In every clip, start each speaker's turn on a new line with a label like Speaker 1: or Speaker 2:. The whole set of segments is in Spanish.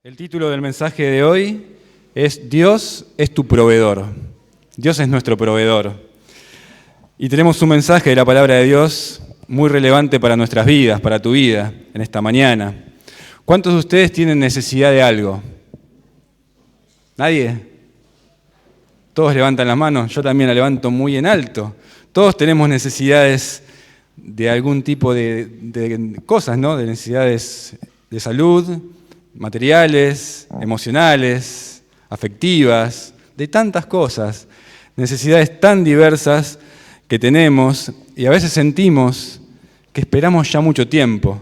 Speaker 1: El título del mensaje de hoy es Dios es tu proveedor. Dios es nuestro proveedor. Y tenemos un mensaje de la palabra de Dios muy relevante para nuestras vidas, para tu vida, en esta mañana. ¿Cuántos de ustedes tienen necesidad de algo? ¿Nadie? Todos levantan las manos, yo también la levanto muy en alto. Todos tenemos necesidades de algún tipo de cosas, ¿no? De necesidades de salud, materiales, emocionales, afectivas, de tantas cosas, necesidades tan diversas que tenemos y a veces sentimos que esperamos ya mucho tiempo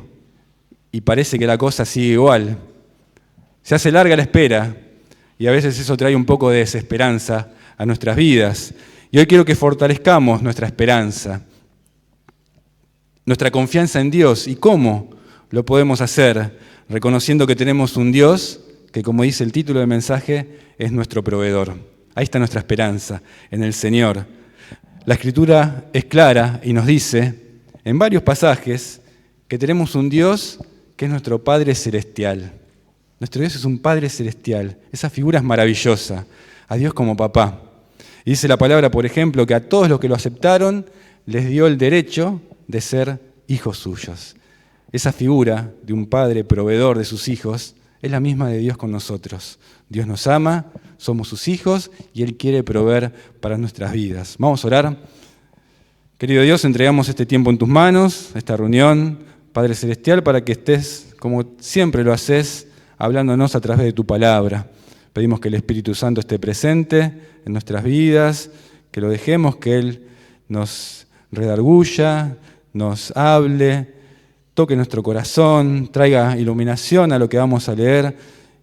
Speaker 1: y parece que la cosa sigue igual. Se hace larga la espera y a veces eso trae un poco de desesperanza a nuestras vidas. Y hoy quiero que fortalezcamos nuestra esperanza, nuestra confianza en Dios. ¿Y cómo lo podemos hacer? Reconociendo que tenemos un Dios que, como dice el título del mensaje, es nuestro proveedor. Ahí está nuestra esperanza, en el Señor. La Escritura es clara y nos dice, en varios pasajes, que tenemos un Dios que es nuestro Padre Celestial. Nuestro Dios es un Padre Celestial. Esa figura es maravillosa, a Dios como papá. Y dice la palabra, por ejemplo, que a todos los que lo aceptaron les dio el derecho de ser hijos suyos. Esa figura de un padre proveedor de sus hijos es la misma de Dios con nosotros. Dios nos ama, somos sus hijos y Él quiere proveer para nuestras vidas. Vamos a orar. Querido Dios, entregamos este tiempo en tus manos, esta reunión, Padre Celestial, para que estés, como siempre lo haces, hablándonos a través de tu palabra. Pedimos que el Espíritu Santo esté presente en nuestras vidas, que lo dejemos, que Él nos redarguya, nos hable, toque nuestro corazón, traiga iluminación a lo que vamos a leer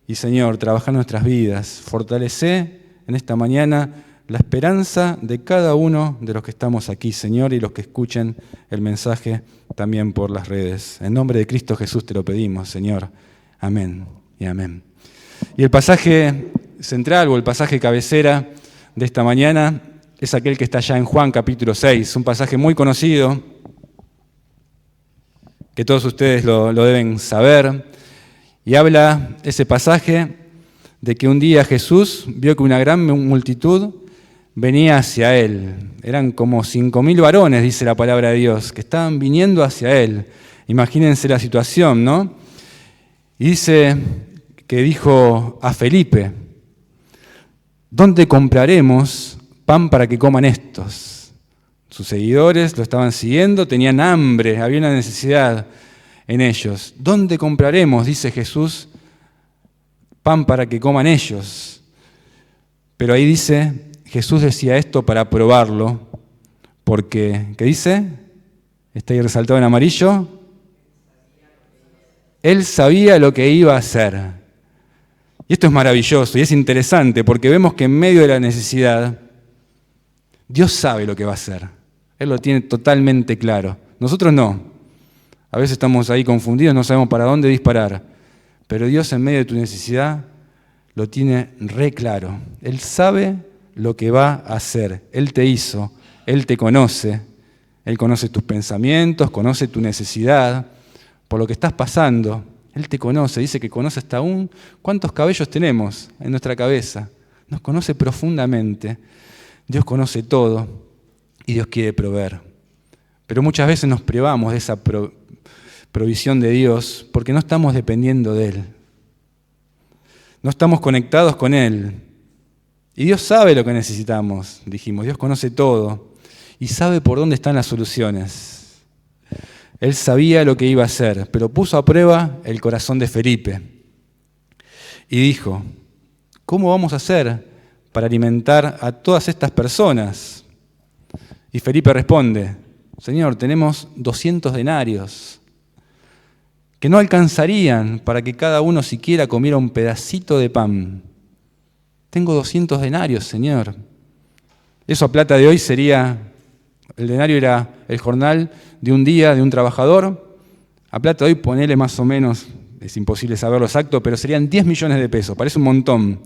Speaker 1: y, Señor, trabaja en nuestras vidas. Fortalece en esta mañana la esperanza de cada uno de los que estamos aquí, Señor, y los que escuchen el mensaje también por las redes. En nombre de Cristo Jesús te lo pedimos, Señor. Amén y amén. Y el pasaje central o el pasaje cabecera de esta mañana es aquel que está ya en Juan capítulo 6, un pasaje muy conocido, que todos ustedes lo deben saber, y habla ese pasaje de que un día Jesús vio que una gran multitud venía hacia Él. Eran como 5.000 varones, dice la palabra de Dios, que estaban viniendo hacia Él. Imagínense la situación, ¿no? Y dice que dijo a Felipe, ¿dónde compraremos pan para que coman estos? Sus seguidores lo estaban siguiendo, tenían hambre, había una necesidad en ellos. ¿Dónde compraremos, dice Jesús, pan para que coman ellos? Pero ahí dice, Jesús decía esto para probarlo, porque, ¿qué dice? Está ahí resaltado en amarillo. Él sabía lo que iba a hacer. Y esto es maravilloso y es interesante, porque vemos que en medio de la necesidad, Dios sabe lo que va a hacer. Él lo tiene totalmente claro. Nosotros no. A veces estamos ahí confundidos, no sabemos para dónde disparar. Pero Dios en medio de tu necesidad lo tiene re claro. Él sabe lo que va a hacer. Él te hizo, Él te conoce. Él conoce tus pensamientos, conoce tu necesidad, por lo que estás pasando. Él te conoce, dice que conoce hasta aún cuántos cabellos tenemos en nuestra cabeza. Nos conoce profundamente. Dios conoce todo. Y Dios quiere proveer. Pero muchas veces nos privamos de esa provisión de Dios porque no estamos dependiendo de Él. No estamos conectados con Él. Y Dios sabe lo que necesitamos, dijimos. Dios conoce todo y sabe por dónde están las soluciones. Él sabía lo que iba a hacer, pero puso a prueba el corazón de Felipe. Y dijo, ¿cómo vamos a hacer para alimentar a todas estas personas? Y Felipe responde, Señor, tenemos 200 denarios, que no alcanzarían para que cada uno siquiera comiera un pedacito de pan. Tengo 200 denarios, Señor. Eso a plata de hoy sería, el denario era el jornal de un día de un trabajador. A plata de hoy ponele más o menos, es imposible saberlo exacto, pero serían 10 millones de pesos, parece un montón.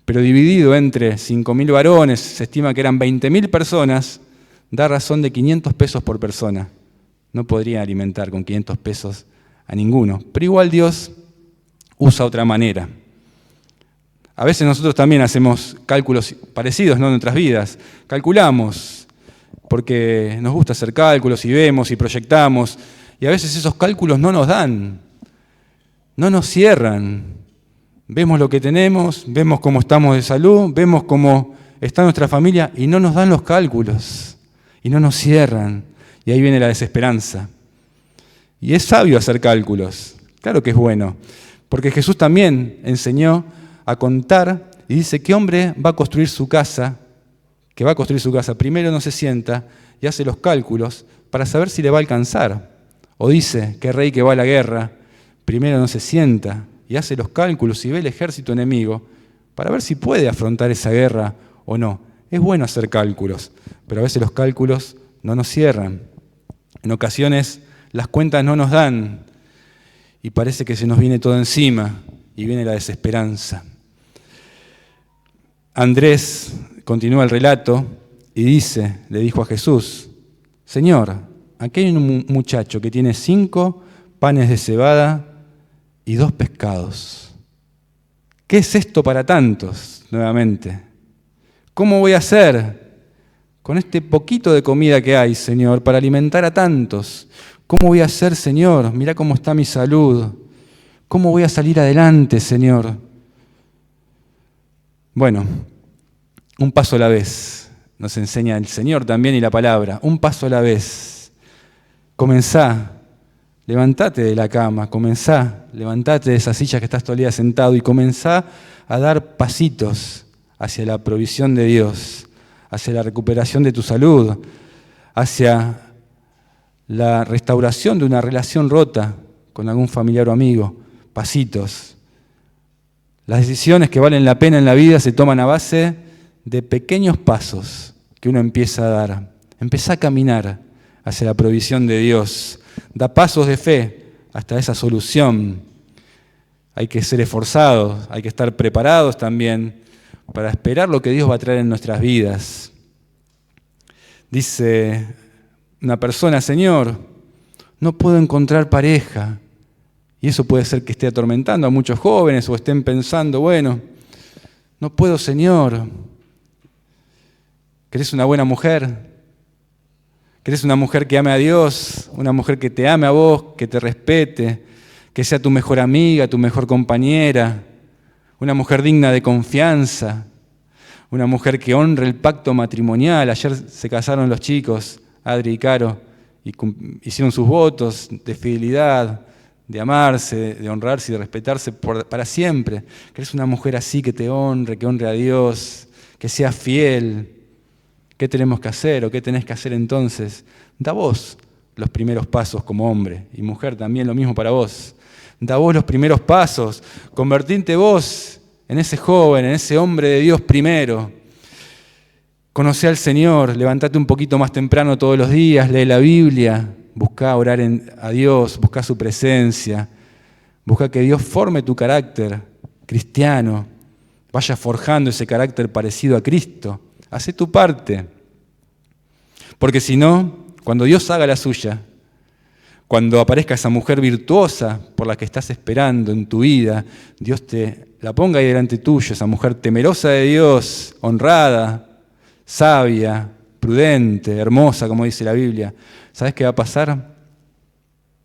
Speaker 1: Pero dividido entre 5.000 varones, se estima que eran 20.000 personas, da razón de 500 pesos por persona. No podría alimentar con 500 pesos a ninguno. Pero igual Dios usa otra manera. A veces nosotros también hacemos cálculos parecidos, ¿no? En nuestras vidas. Calculamos, porque nos gusta hacer cálculos y vemos y proyectamos, y a veces esos cálculos no nos dan, no nos cierran. Vemos lo que tenemos, vemos cómo estamos de salud, vemos cómo está nuestra familia y no nos dan los cálculos, y no nos cierran, y ahí viene la desesperanza. Y es sabio hacer cálculos, claro que es bueno, porque Jesús también enseñó a contar y dice, ¿qué hombre va a construir su casa? Que va a construir su casa, primero no se sienta y hace los cálculos para saber si le va a alcanzar. O dice, ¿qué rey que va a la guerra? Primero no se sienta y hace los cálculos y ve el ejército enemigo para ver si puede afrontar esa guerra o no. Es bueno hacer cálculos, pero a veces los cálculos no nos cierran. En ocasiones las cuentas no nos dan y parece que se nos viene todo encima y viene la desesperanza. Andrés continúa el relato y dice, le dijo a Jesús, Señor, aquí hay un muchacho que tiene 5 panes de cebada y 2 pescados. ¿Qué es esto para tantos? Nuevamente. ¿Cómo voy a hacer con este poquito de comida que hay, Señor, para alimentar a tantos? ¿Cómo voy a hacer, Señor? Mirá cómo está mi salud. ¿Cómo voy a salir adelante, Señor? Bueno, un paso a la vez, nos enseña el Señor también y la palabra, un paso a la vez. Comenzá, levantate de la cama, levantate de esa silla que estás todo el día sentado y comenzá a dar pasitos hacia la provisión de Dios, hacia la recuperación de tu salud, hacia la restauración de una relación rota con algún familiar o amigo, pasitos. Las decisiones que valen la pena en la vida se toman a base de pequeños pasos que uno empieza a dar. Empezá a caminar hacia la provisión de Dios. Da pasos de fe hasta esa solución. Hay que ser esforzados, hay que estar preparados también para esperar lo que Dios va a traer en nuestras vidas. Dice una persona, Señor, no puedo encontrar pareja. Y eso puede ser que esté atormentando a muchos jóvenes o estén pensando, bueno, no puedo, Señor. ¿Querés una buena mujer? ¿Querés una mujer que ame a Dios? Una mujer que te ame a vos, que te respete, que sea tu mejor amiga, tu mejor compañera, una mujer digna de confianza, una mujer que honre el pacto matrimonial. Ayer se casaron los chicos, Adri y Caro, y hicieron sus votos de fidelidad, de amarse, de honrarse y de respetarse para siempre. Que eres una mujer así, que te honre, que honre a Dios, que sea fiel. ¿Qué tenemos que hacer o qué tenés que hacer entonces? Da vos los primeros pasos como hombre y mujer también, lo mismo para vos. Da vos los primeros pasos, convertite vos en ese joven, en ese hombre de Dios primero. Conocé al Señor, levantate un poquito más temprano todos los días, lee la Biblia, buscá orar a Dios, buscá su presencia, buscá que Dios forme tu carácter cristiano, vaya forjando ese carácter parecido a Cristo. Hacé tu parte, porque si no, cuando Dios haga la suya, cuando aparezca esa mujer virtuosa por la que estás esperando en tu vida, Dios te la ponga ahí delante tuyo, esa mujer temerosa de Dios, honrada, sabia, prudente, hermosa, como dice la Biblia. ¿Sabes qué va a pasar?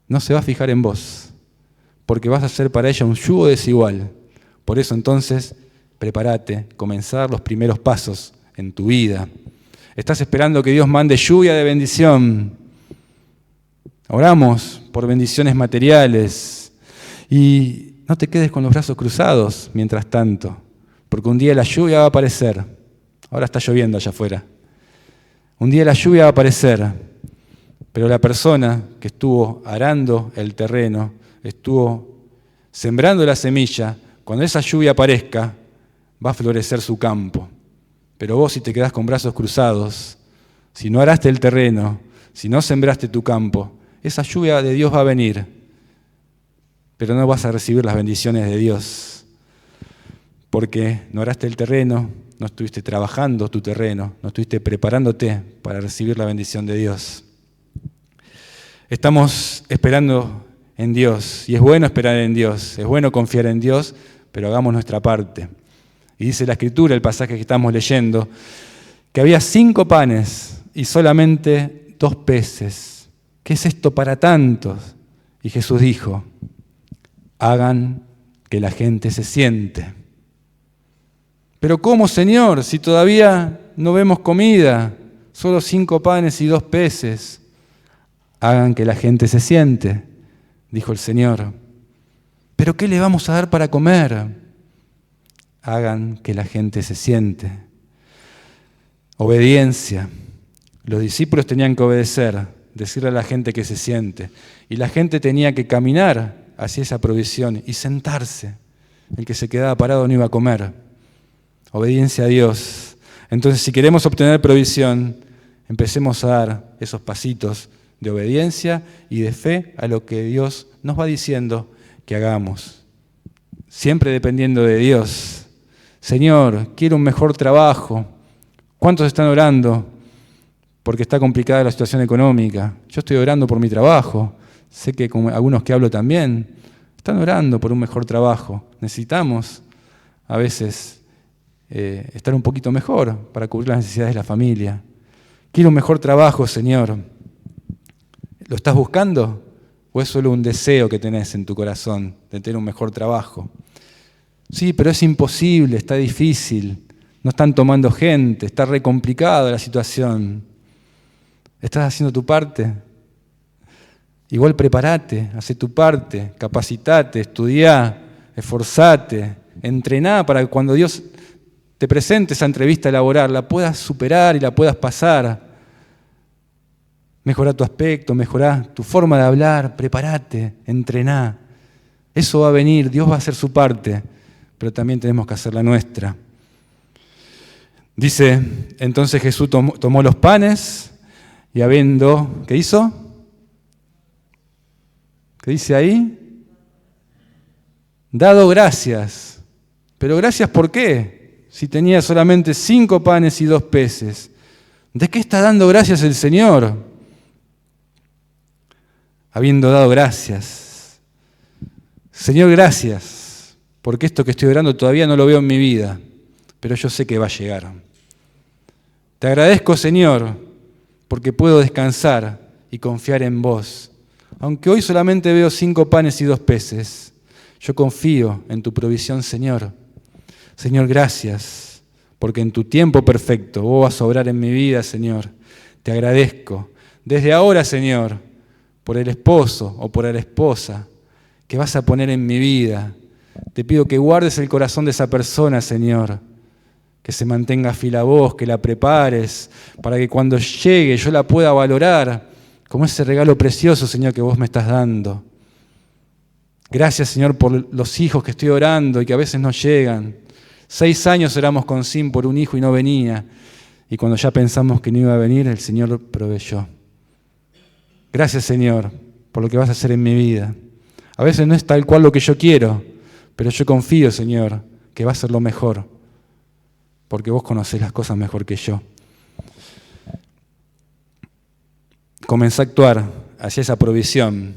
Speaker 1: No se va a fijar en vos, porque vas a ser para ella un yugo desigual. Por eso entonces, prepárate, comenzar los primeros pasos en tu vida. Estás esperando que Dios mande lluvia de bendición. Oramos por bendiciones materiales y no te quedes con los brazos cruzados mientras tanto, porque un día la lluvia va a aparecer. Ahora está lloviendo allá afuera. Un día la lluvia va a aparecer. Pero la persona que estuvo arando el terreno, estuvo sembrando la semilla, cuando esa lluvia aparezca, va a florecer su campo. Pero vos, si te quedás con brazos cruzados, si no araste el terreno, si no sembraste tu campo, esa lluvia de Dios va a venir, pero no vas a recibir las bendiciones de Dios, porque no araste el terreno, no estuviste trabajando tu terreno, no estuviste preparándote para recibir la bendición de Dios. Estamos esperando en Dios. Y es bueno esperar en Dios, es bueno confiar en Dios, pero hagamos nuestra parte. Y dice la Escritura, el pasaje que estamos leyendo, que había 5 panes y solamente 2 peces. ¿Qué es esto para tantos? Y Jesús dijo, hagan que la gente se siente. Pero ¿cómo, Señor, si todavía no vemos comida? Solo 5 panes y 2 peces. Hagan que la gente se siente, dijo el Señor. ¿Pero qué le vamos a dar para comer? Hagan que la gente se siente. Obediencia. Los discípulos tenían que obedecer, decirle a la gente que se siente. Y la gente tenía que caminar hacia esa provisión y sentarse. El que se quedaba parado no iba a comer. Obediencia a Dios. Entonces, si queremos obtener provisión, empecemos a dar esos pasitos de obediencia y de fe a lo que Dios nos va diciendo que hagamos. Siempre dependiendo de Dios. Señor, quiero un mejor trabajo. ¿Cuántos están orando porque está complicada la situación económica? Yo estoy orando por mi trabajo. Sé que con algunos que hablo también están orando por un mejor trabajo. Necesitamos a veces estar un poquito mejor para cubrir las necesidades de la familia. Quiero un mejor trabajo, Señor. ¿Lo estás buscando? ¿O es solo un deseo que tenés en tu corazón de tener un mejor trabajo? Sí, pero es imposible, está difícil. No están tomando gente, está re complicada la situación. ¿Estás haciendo tu parte? Igual prepárate, hacé tu parte, capacitate, estudiá, esforzate, entrená para que cuando Dios te presente esa entrevista laboral, la puedas superar y la puedas pasar. Mejorá tu aspecto, mejorá tu forma de hablar, prepárate, entrená. Eso va a venir, Dios va a hacer su parte, pero también tenemos que hacer la nuestra. Dice, entonces Jesús tomó los panes y habiendo, ¿qué hizo? ¿Qué dice ahí? Dado gracias. ¿Pero gracias por qué? Si tenía solamente 5 panes y 2 peces. ¿De qué está dando gracias el Señor? Habiendo dado gracias. Señor, gracias, porque esto que estoy orando todavía no lo veo en mi vida, pero yo sé que va a llegar. Te agradezco, Señor, porque puedo descansar y confiar en vos. Aunque hoy solamente veo 5 panes y 2 peces, yo confío en tu provisión, Señor. Señor, gracias, porque en tu tiempo perfecto vos vas a obrar en mi vida, Señor. Te agradezco. Desde ahora, Señor, por el esposo o por la esposa que vas a poner en mi vida. Te pido que guardes el corazón de esa persona, Señor, que se mantenga fiel a vos, que la prepares, para que cuando llegue yo la pueda valorar como ese regalo precioso, Señor, que vos me estás dando. Gracias, Señor, por los hijos que estoy orando y que a veces no llegan. 6 años oramos con Sim por un hijo y no venía, y cuando ya pensamos que no iba a venir, el Señor proveyó. Gracias, Señor, por lo que vas a hacer en mi vida. A veces no es tal cual lo que yo quiero, pero yo confío, Señor, que va a ser lo mejor, porque vos conocés las cosas mejor que yo. Comencé a actuar hacia esa provisión,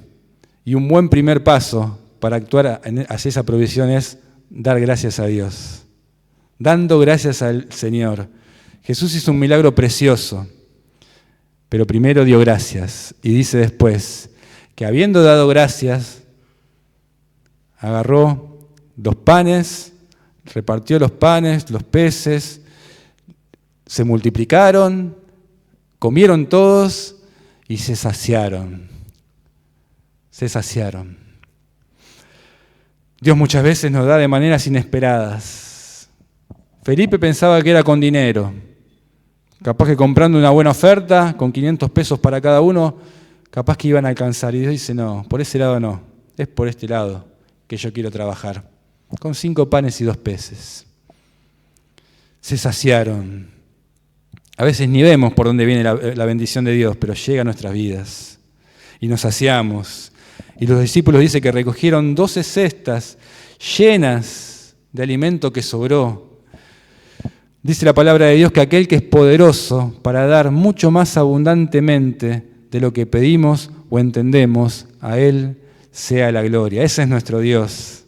Speaker 1: y un buen primer paso para actuar hacia esa provisión es dar gracias a Dios. Dando gracias al Señor. Jesús hizo un milagro precioso, pero primero dio gracias, y dice después que habiendo dado gracias, agarró 2 panes, repartió los panes, los peces, se multiplicaron, comieron todos y se saciaron. Se saciaron. Dios muchas veces nos da de maneras inesperadas. Felipe pensaba que era con dinero. Capaz que comprando una buena oferta, con 500 pesos para cada uno, capaz que iban a alcanzar. Y Dios dice, no, por ese lado no, es por este lado que yo quiero trabajar. Con 5 panes y 2 peces. Se saciaron. A veces ni vemos por dónde viene la bendición de Dios, pero llega a nuestras vidas. Y nos saciamos. Y los discípulos dicen que recogieron 12 cestas llenas de alimento que sobró. Dice la palabra de Dios que aquel que es poderoso para dar mucho más abundantemente de lo que pedimos o entendemos, a Él sea la gloria. Ese es nuestro Dios.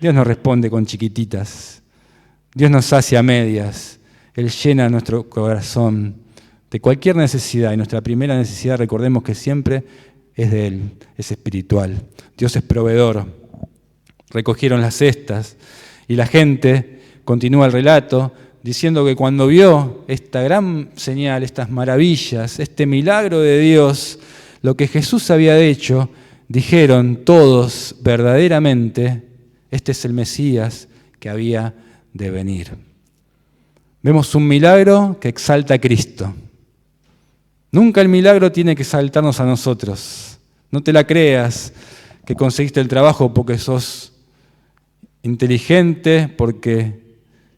Speaker 1: Dios nos responde con chiquititas. Dios nos sacia a medias. Él llena nuestro corazón de cualquier necesidad. Y nuestra primera necesidad, recordemos que siempre es de Él, es espiritual. Dios es proveedor. Recogieron las cestas y la gente, continúa el relato, diciendo que cuando vio esta gran señal, estas maravillas, este milagro de Dios, lo que Jesús había hecho, dijeron todos verdaderamente, este es el Mesías que había de venir. Vemos un milagro que exalta a Cristo. Nunca el milagro tiene que exaltarnos a nosotros. No te la creas que conseguiste el trabajo porque sos inteligente, porque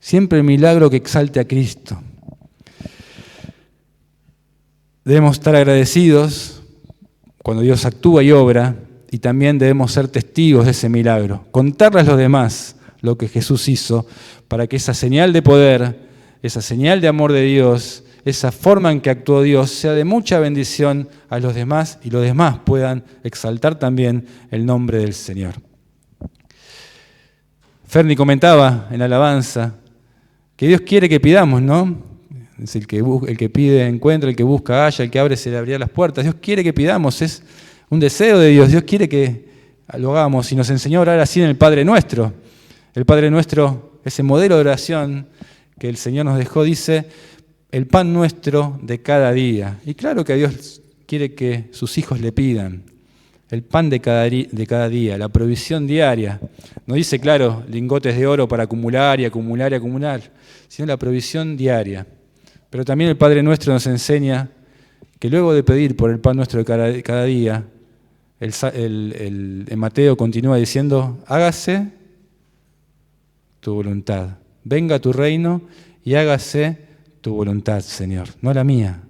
Speaker 1: siempre el milagro que exalte a Cristo. Debemos estar agradecidos cuando Dios actúa y obra, y también debemos ser testigos de ese milagro, contarle a los demás lo que Jesús hizo, para que esa señal de poder, esa señal de amor de Dios, esa forma en que actuó Dios sea de mucha bendición a los demás y los demás puedan exaltar también el nombre del Señor. Ferni comentaba en la alabanza que Dios quiere que pidamos, ¿no? Es el que pide encuentra, el que busca halla, el que abre se le abrirá las puertas. Dios quiere que pidamos, es un deseo de Dios. Dios quiere que lo hagamos y nos enseñó a orar así en el Padre Nuestro. El Padre Nuestro, ese modelo de oración que el Señor nos dejó, dice, el pan nuestro de cada día. Y claro que Dios quiere que sus hijos le pidan. El pan de cada día, la provisión diaria. No dice, claro, lingotes de oro para acumular y acumular y acumular, sino la provisión diaria. Pero también el Padre Nuestro nos enseña que luego de pedir por el pan nuestro de cada día, en Mateo continúa diciendo, hágase tu voluntad, venga a tu reino y hágase tu voluntad, Señor, no la mía,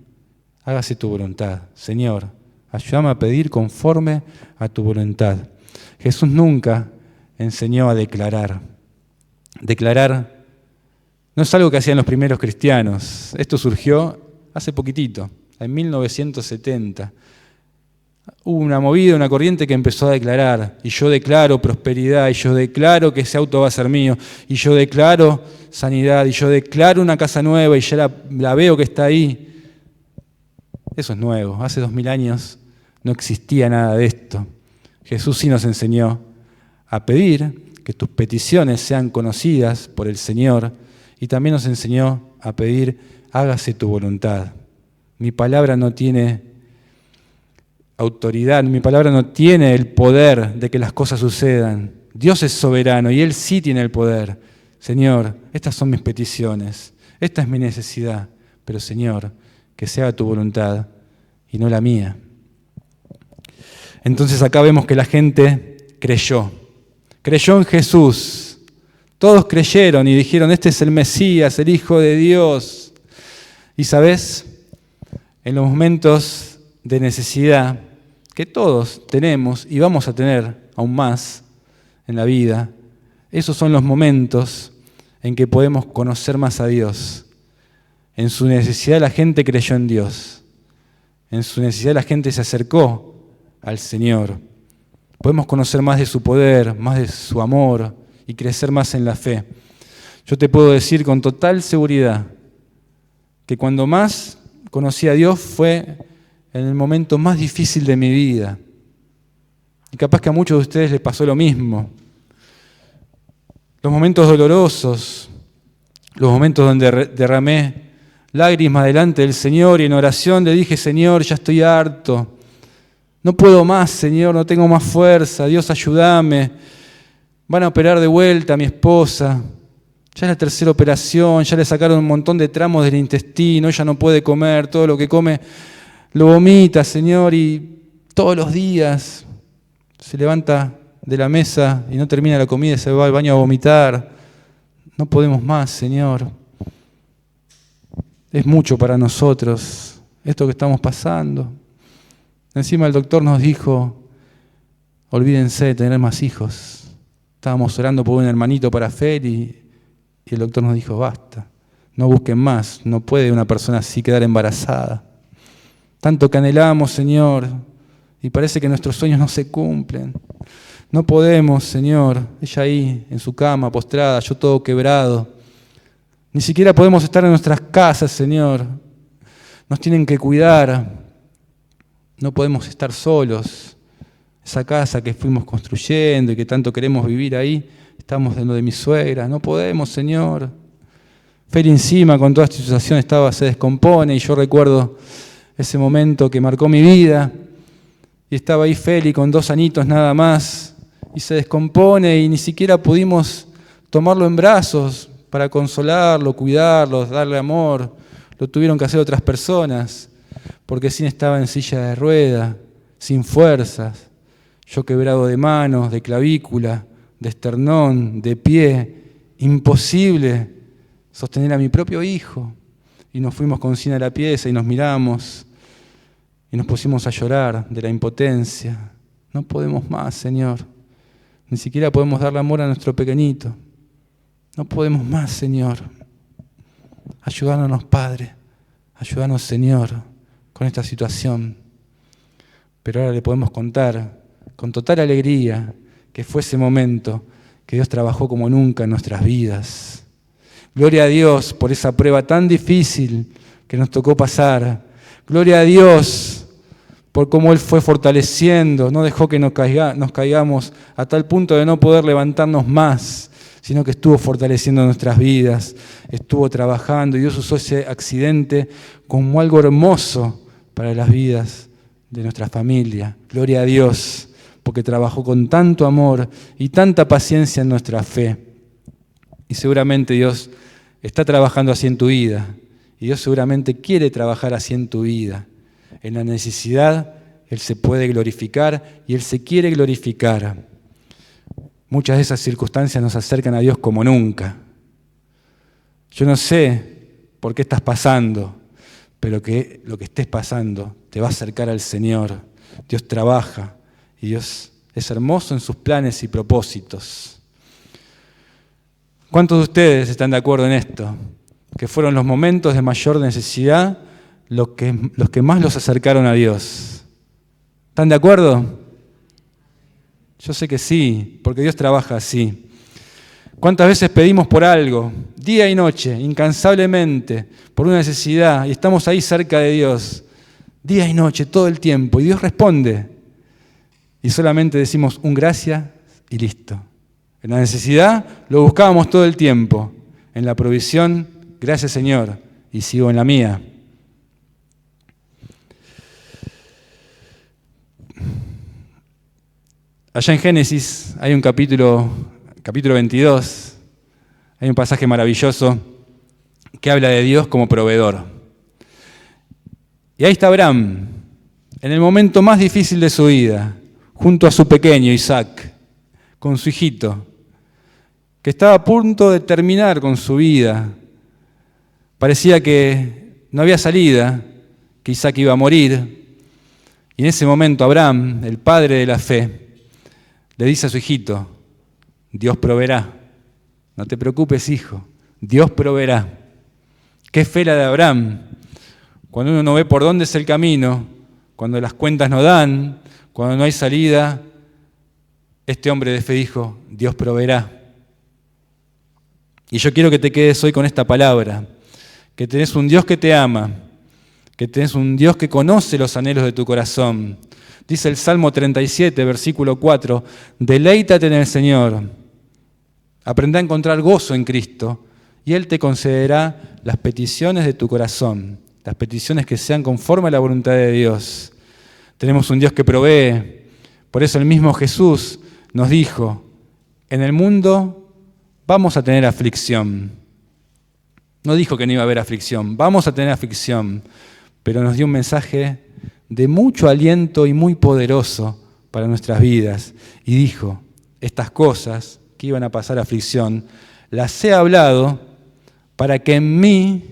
Speaker 1: hágase tu voluntad, Señor. Ayúdame a pedir conforme a tu voluntad. Jesús nunca enseñó a declarar. Declarar no es algo que hacían los primeros cristianos. Esto surgió hace poquitito, en 1970. Hubo una movida, una corriente que empezó a declarar. Y yo declaro prosperidad, y yo declaro que ese auto va a ser mío, y yo declaro sanidad, y yo declaro una casa nueva, y ya la veo que está ahí. Eso es nuevo. Hace 2000 años no existía nada de esto. Jesús sí nos enseñó a pedir que tus peticiones sean conocidas por el Señor y también nos enseñó a pedir, hágase tu voluntad. Mi palabra no tiene autoridad, mi palabra no tiene el poder de que las cosas sucedan. Dios es soberano y Él sí tiene el poder. Señor, estas son mis peticiones, esta es mi necesidad, pero Señor, que se haga tu voluntad y no la mía. Entonces acá vemos que la gente creyó en Jesús. Todos creyeron y dijeron, este es el Mesías, el Hijo de Dios. Y ¿sabes? En los momentos de necesidad que todos tenemos y vamos a tener aún más en la vida, esos son los momentos en que podemos conocer más a Dios. En su necesidad la gente creyó en Dios. En su necesidad la gente se acercó al Señor. Podemos conocer más de su poder, más de su amor y crecer más en la fe. Yo te puedo decir con total seguridad que cuando más conocí a Dios fue en el momento más difícil de mi vida. Y capaz que a muchos de ustedes les pasó lo mismo. Los momentos dolorosos, los momentos donde derramé lágrimas delante del Señor y en oración le dije, Señor, ya estoy harto. No puedo más, Señor, no tengo más fuerza. Dios, ayúdame. Van a operar de vuelta a mi esposa. Ya es la tercera operación, ya le sacaron un montón de tramos del intestino, ella no puede comer, todo lo que come lo vomita, Señor, y todos los días se levanta de la mesa y no termina la comida y se va al baño a vomitar. No podemos más, Señor. Es mucho para nosotros esto que estamos pasando. Encima el doctor nos dijo, olvídense de tener más hijos. Estábamos orando por un hermanito para Fer y el doctor nos dijo, basta, no busquen más, no puede una persona así quedar embarazada. Tanto que anhelamos, Señor, y parece que nuestros sueños no se cumplen. No podemos, Señor, ella ahí en su cama, postrada, yo todo quebrado. Ni siquiera podemos estar en nuestras casas, Señor. Nos tienen que cuidar. No podemos estar solos. Esa casa que fuimos construyendo y que tanto queremos vivir ahí, estamos en lo de mi suegra. No podemos, Señor. Feli encima con toda esta situación se descompone y yo recuerdo ese momento que marcó mi vida y estaba ahí Feli con 2 añitos nada más y se descompone y ni siquiera pudimos tomarlo en brazos para consolarlo, cuidarlo, darle amor. Lo tuvieron que hacer otras personas porque Sin estaba en silla de rueda, sin fuerzas, yo quebrado de manos, de clavícula, de esternón, de pie, imposible sostener a mi propio hijo. Y nos fuimos con Sin a la pieza y nos miramos y nos pusimos a llorar de la impotencia. No podemos más, Señor. Ni siquiera podemos darle amor a nuestro pequeñito. No podemos más, Señor. Ayúdanos, Padre. Ayúdanos, Señor, con esta situación. Pero ahora le podemos contar con total alegría que fue ese momento que Dios trabajó como nunca en nuestras vidas. Gloria a Dios por esa prueba tan difícil que nos tocó pasar. Gloria a Dios por cómo Él fue fortaleciendo, no dejó que nos caigamos a tal punto de no poder levantarnos más, sino que estuvo fortaleciendo nuestras vidas, estuvo trabajando y Dios usó ese accidente como algo hermoso para las vidas de nuestra familia. Gloria a Dios, porque trabajó con tanto amor y tanta paciencia en nuestra fe. Y seguramente Dios está trabajando así en tu vida. Y Dios seguramente quiere trabajar así en tu vida. En la necesidad, Él se puede glorificar y Él se quiere glorificar. Muchas de esas circunstancias nos acercan a Dios como nunca. Yo no sé por qué estás pasando, pero que lo que estés pasando te va a acercar al Señor. Dios trabaja y Dios es hermoso en sus planes y propósitos. ¿Cuántos de ustedes están de acuerdo en esto? Que fueron los momentos de mayor necesidad los que más los acercaron a Dios. ¿Están de acuerdo? Yo sé que sí, porque Dios trabaja así. ¿Cuántas veces pedimos por algo, día y noche, incansablemente, por una necesidad, y estamos ahí cerca de Dios, día y noche, todo el tiempo, y Dios responde? Y solamente decimos un gracias y listo. En la necesidad lo buscábamos todo el tiempo. En la provisión, gracias Señor, y sigo en la mía. Allá en Génesis hay un capítulo 22, hay un pasaje maravilloso que habla de Dios como proveedor. Y ahí está Abraham, en el momento más difícil de su vida, junto a su pequeño Isaac, con su hijito, que estaba a punto de terminar con su vida. Parecía que no había salida, que Isaac iba a morir. Y en ese momento Abraham, el padre de la fe, le dice a su hijito, Dios proveerá. No te preocupes, hijo, Dios proveerá. Qué fe la de Abraham. Cuando uno no ve por dónde es el camino, cuando las cuentas no dan, cuando no hay salida, este hombre de fe dijo, Dios proveerá. Y yo quiero que te quedes hoy con esta palabra, que tenés un Dios que te ama, que tenés un Dios que conoce los anhelos de tu corazón. Dice el Salmo 37, versículo 4, deleítate en el Señor, aprende a encontrar gozo en Cristo y Él te concederá las peticiones de tu corazón, las peticiones que sean conforme a la voluntad de Dios. Tenemos un Dios que provee, por eso el mismo Jesús nos dijo, en el mundo vamos a tener aflicción. No dijo que no iba a haber aflicción, vamos a tener aflicción, pero nos dio un mensaje de mucho aliento y muy poderoso para nuestras vidas. Y dijo, estas cosas que iban a pasar aflicción, las he hablado para que en mí,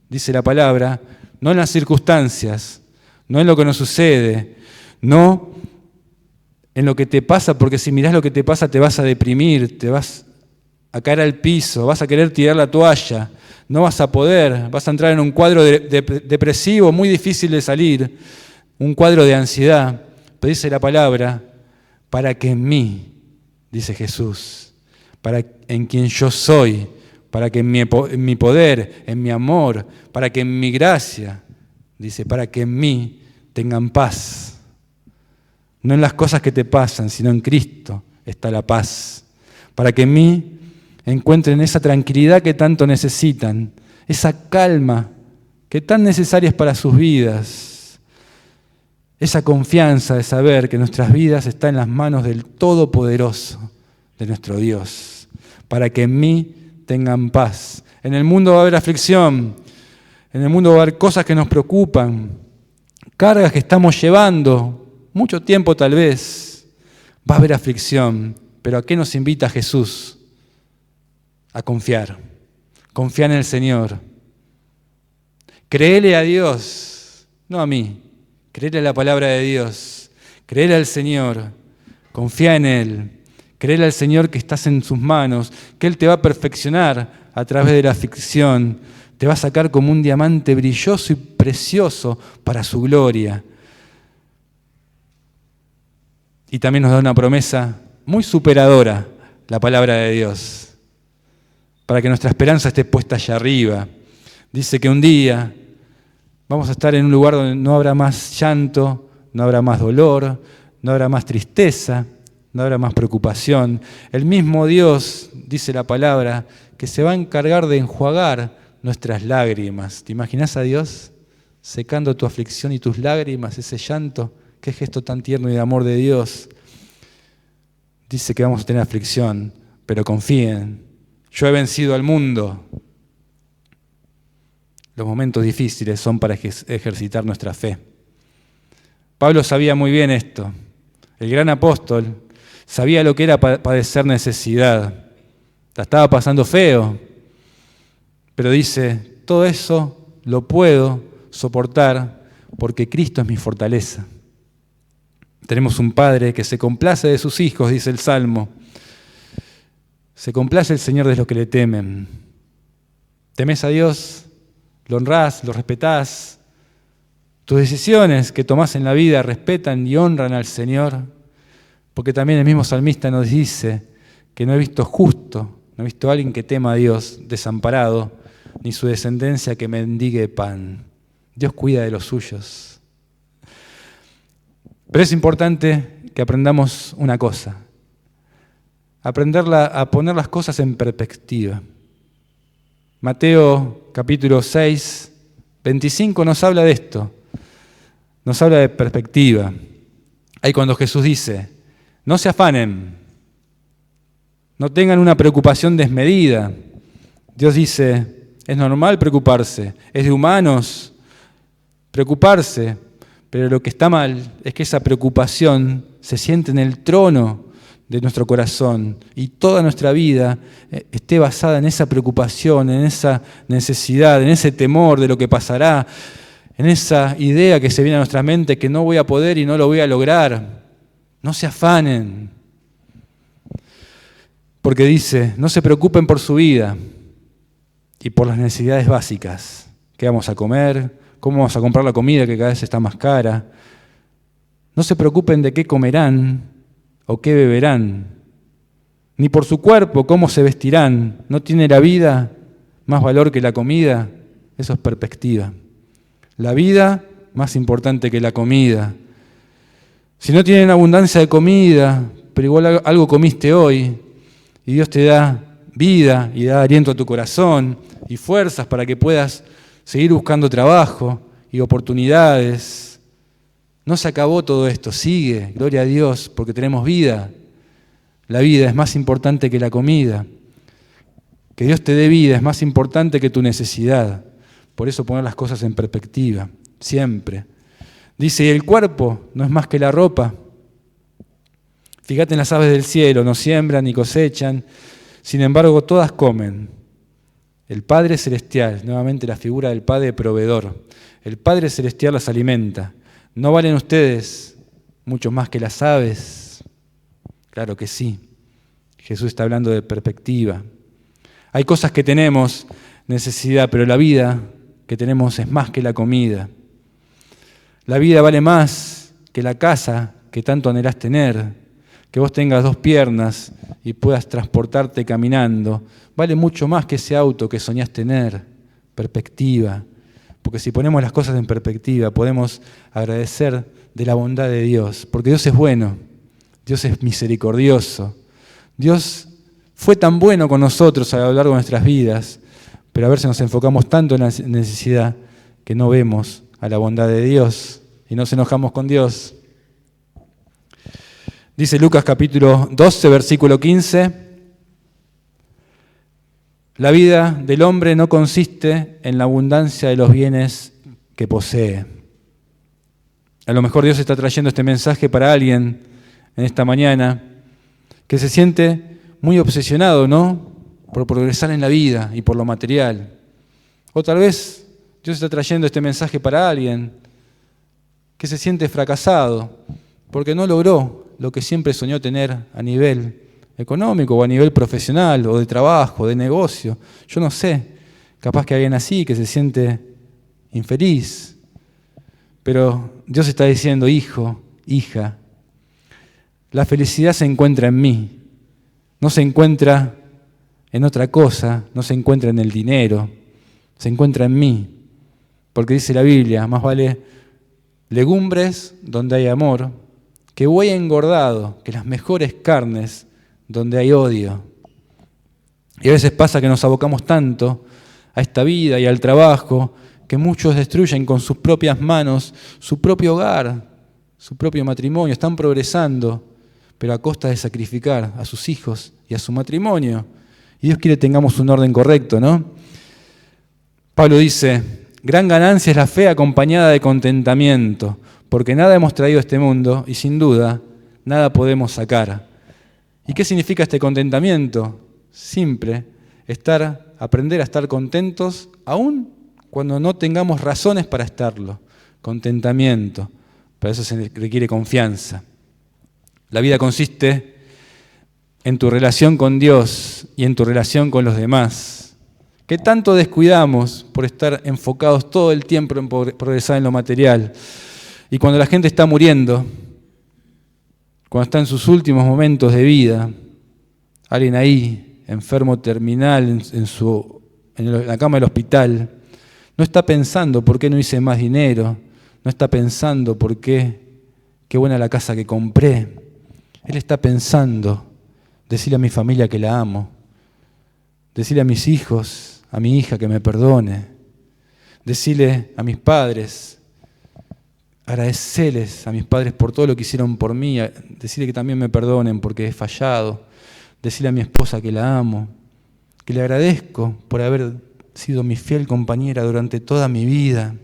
Speaker 1: dice la palabra, no en las circunstancias, no en lo que nos sucede, no en lo que te pasa, porque si mirás lo que te pasa te vas a deprimir, te vas a caer al piso, vas a querer tirar la toalla, no vas a poder, vas a entrar en un cuadro depresivo muy difícil de salir, un cuadro de ansiedad. pero dice la palabra, para que en mí, dice Jesús, en quien yo soy, para que en mi poder, en mi amor, para que en mi gracia, dice, para que en mí tengan paz. No en las cosas que te pasan, sino en Cristo está la paz. Para que en mí encuentren esa tranquilidad que tanto necesitan, esa calma que tan necesaria es para sus vidas, esa confianza de saber que nuestras vidas están en las manos del Todopoderoso, de nuestro Dios, para que en mí tengan paz. En el mundo va a haber aflicción, en el mundo va a haber cosas que nos preocupan, cargas que estamos llevando, mucho tiempo tal vez, va a haber aflicción, pero ¿a qué nos invita Jesús? A confiar, confiar en el Señor. Créele a Dios, no a mí, créele a la palabra de Dios, créele al Señor, confía en Él. Créele al Señor que estás en sus manos, que Él te va a perfeccionar a través de la aflicción, te va a sacar como un diamante brilloso y precioso para su gloria. Y también nos da una promesa muy superadora, la palabra de Dios, para que nuestra esperanza esté puesta allá arriba. Dice que un día vamos a estar en un lugar donde no habrá más llanto, no habrá más dolor, no habrá más tristeza, no habrá más preocupación. El mismo Dios, dice la palabra, que se va a encargar de enjuagar nuestras lágrimas. ¿Te imaginas a Dios secando tu aflicción y tus lágrimas, ese llanto? Qué gesto tan tierno y de amor de Dios. Dice que vamos a tener aflicción, pero confíen. Yo he vencido al mundo. Los momentos difíciles son para ejercitar nuestra fe. Pablo sabía muy bien esto. El gran apóstol sabía lo que era padecer necesidad. La estaba pasando feo. Pero dice, todo eso lo puedo soportar porque Cristo es mi fortaleza. Tenemos un Padre que se complace de sus hijos, dice el Salmo. Se complace el Señor de los que le temen. ¿Temes a Dios? ¿Lo honrás? ¿Lo respetás? ¿Tus decisiones que tomás en la vida respetan y honran al Señor? Porque también el mismo salmista nos dice que no he visto justo, no he visto a alguien que tema a Dios desamparado, ni su descendencia que mendigue pan. Dios cuida de los suyos. Pero es importante que aprendamos una cosa, a poner las cosas en perspectiva. Mateo capítulo 6, 25 nos habla de esto, nos habla de perspectiva. Ahí cuando Jesús dice, no se afanen, no tengan una preocupación desmedida. Dios dice, es normal preocuparse, es de humanos preocuparse, pero lo que está mal es que esa preocupación se siente en el trono de nuestro corazón y toda nuestra vida esté basada en esa preocupación, en esa necesidad, en ese temor de lo que pasará, en esa idea que se viene a nuestra mente que no voy a poder y no lo voy a lograr. No se afanen, porque dice, no se preocupen por su vida y por las necesidades básicas. ¿Qué vamos a comer? ¿Cómo vamos a comprar la comida que cada vez está más cara? No se preocupen de qué comerán o qué beberán, ni por su cuerpo, cómo se vestirán. ¿No tiene la vida más valor que la comida? Eso es perspectiva. La vida más importante que la comida. Si no tienen abundancia de comida, pero igual algo comiste hoy, y Dios te da vida y da aliento a tu corazón y fuerzas para que puedas seguir buscando trabajo y oportunidades. No se acabó todo esto, sigue, gloria a Dios, porque tenemos vida. La vida es más importante que la comida. Que Dios te dé vida es más importante que tu necesidad. Por eso poner las cosas en perspectiva, siempre. Dice, y el cuerpo no es más que la ropa. Fíjate en las aves del cielo, no siembran ni cosechan, sin embargo todas comen. El Padre Celestial, nuevamente la figura del Padre proveedor, el Padre Celestial las alimenta. ¿No valen ustedes mucho más que las aves? Claro que sí. Jesús está hablando de perspectiva. Hay cosas que tenemos necesidad, pero la vida que tenemos es más que la comida. La vida vale más que la casa que tanto anhelás tener, que vos tengas 2 piernas y puedas transportarte caminando, vale mucho más que ese auto que soñás tener. Perspectiva. Porque si ponemos las cosas en perspectiva, podemos agradecer de la bondad de Dios, porque Dios es bueno, Dios es misericordioso, Dios fue tan bueno con nosotros a lo largo de nuestras vidas, pero a veces nos enfocamos tanto en la necesidad que no vemos a la bondad de Dios y nos enojamos con Dios. Dice Lucas capítulo 12, versículo 15, la vida del hombre no consiste en la abundancia de los bienes que posee. A lo mejor Dios está trayendo este mensaje para alguien en esta mañana que se siente muy obsesionado, ¿no?, por progresar en la vida y por lo material. O tal vez Dios está trayendo este mensaje para alguien que se siente fracasado porque no logró lo que siempre soñó tener a nivel económico o a nivel profesional o de trabajo, de negocio. Yo no sé, capaz que hay alguien así que se siente infeliz. Pero Dios está diciendo, hijo, hija, la felicidad se encuentra en mí, no se encuentra en otra cosa, no se encuentra en el dinero, se encuentra en mí. Porque dice la Biblia, más vale legumbres donde hay amor, que buey engordado, que las mejores carnes donde hay odio. Y a veces pasa que nos abocamos tanto a esta vida y al trabajo que muchos destruyen con sus propias manos su propio hogar, su propio matrimonio. Están progresando, pero a costa de sacrificar a sus hijos y a su matrimonio. Y Dios quiere que tengamos un orden correcto, ¿no? Pablo dice, gran ganancia es la fe acompañada de contentamiento, porque nada hemos traído a este mundo y sin duda nada podemos sacar. ¿Y qué significa este contentamiento? Simple, aprender a estar contentos aún cuando no tengamos razones para estarlo. Contentamiento, para eso se requiere confianza. La vida consiste en tu relación con Dios y en tu relación con los demás. ¿Qué tanto descuidamos por estar enfocados todo el tiempo en progresar en lo material? Y cuando la gente está muriendo, cuando está en sus últimos momentos de vida, alguien ahí, enfermo terminal, en la cama del hospital, no está pensando por qué no hice más dinero, no está pensando por qué buena la casa que compré. Él está pensando, decirle a mi familia que la amo, decirle a mis hijos, a mi hija que me perdone, decirle a mis padres, agradecerles a mis padres por todo lo que hicieron por mí, decirle que también me perdonen porque he fallado, decirle a mi esposa que la amo, que le agradezco por haber sido mi fiel compañera durante toda mi vida.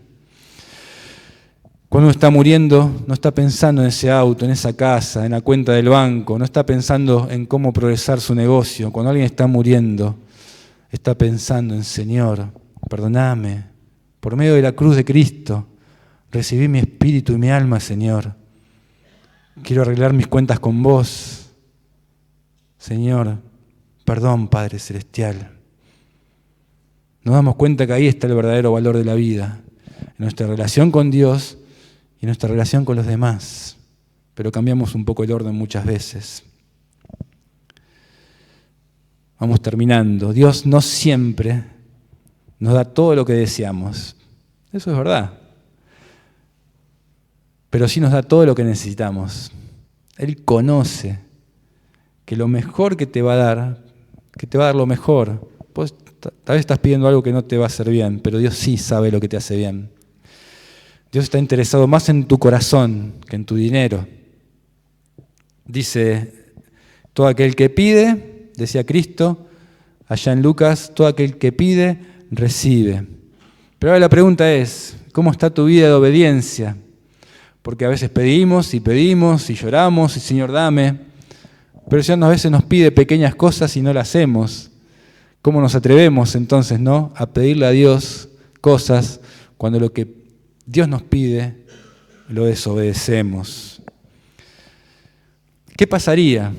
Speaker 1: Cuando uno está muriendo, no está pensando en ese auto, en esa casa, en la cuenta del banco, no está pensando en cómo progresar su negocio. Cuando alguien está muriendo, está pensando en Señor, perdóname, por medio de la cruz de Cristo, recibí mi espíritu y mi alma, Señor. Quiero arreglar mis cuentas con vos. Señor, perdón, Padre Celestial. Nos damos cuenta que ahí está el verdadero valor de la vida, en nuestra relación con Dios y nuestra relación con los demás. Pero cambiamos un poco el orden muchas veces. Vamos terminando. Dios no siempre nos da todo lo que deseamos. Eso es verdad. Pero sí nos da todo lo que necesitamos. Él conoce que lo mejor que te va a dar lo mejor. Vos tal vez estás pidiendo algo que no te va a hacer bien, pero Dios sí sabe lo que te hace bien. Dios está interesado más en tu corazón que en tu dinero. Dice, todo aquel que pide, decía Cristo, allá en Lucas, todo aquel que pide, recibe. Pero ahora la pregunta es, ¿cómo está tu vida de obediencia? Porque a veces pedimos y lloramos y Señor dame, pero el Señor a veces nos pide pequeñas cosas y no las hacemos. ¿Cómo nos atrevemos entonces, no, a pedirle a Dios cosas cuando lo que Dios nos pide lo desobedecemos? ¿Qué pasaría?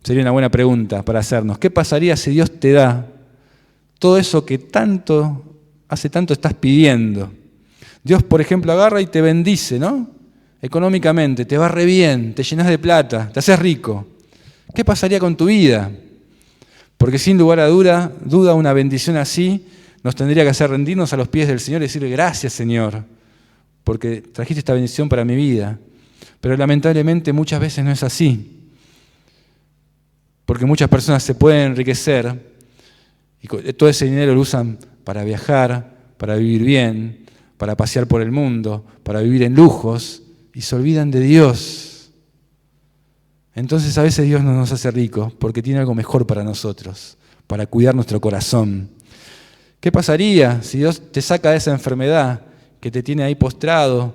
Speaker 1: Sería una buena pregunta para hacernos. ¿Qué pasaría si Dios te da todo eso que hace tanto estás pidiendo? Dios, por ejemplo, agarra y te bendice, ¿no? económicamente, te va re bien, te llenas de plata, te haces rico. ¿Qué pasaría con tu vida? Porque sin lugar a duda una bendición así nos tendría que hacer rendirnos a los pies del Señor y decirle gracias, Señor, porque trajiste esta bendición para mi vida. Pero lamentablemente muchas veces no es así, porque muchas personas se pueden enriquecer y todo ese dinero lo usan para viajar, para vivir bien, para pasear por el mundo, para vivir en lujos, y se olvidan de Dios. Entonces a veces Dios no nos hace ricos porque tiene algo mejor para nosotros, para cuidar nuestro corazón. ¿Qué pasaría si Dios te saca de esa enfermedad que te tiene ahí postrado,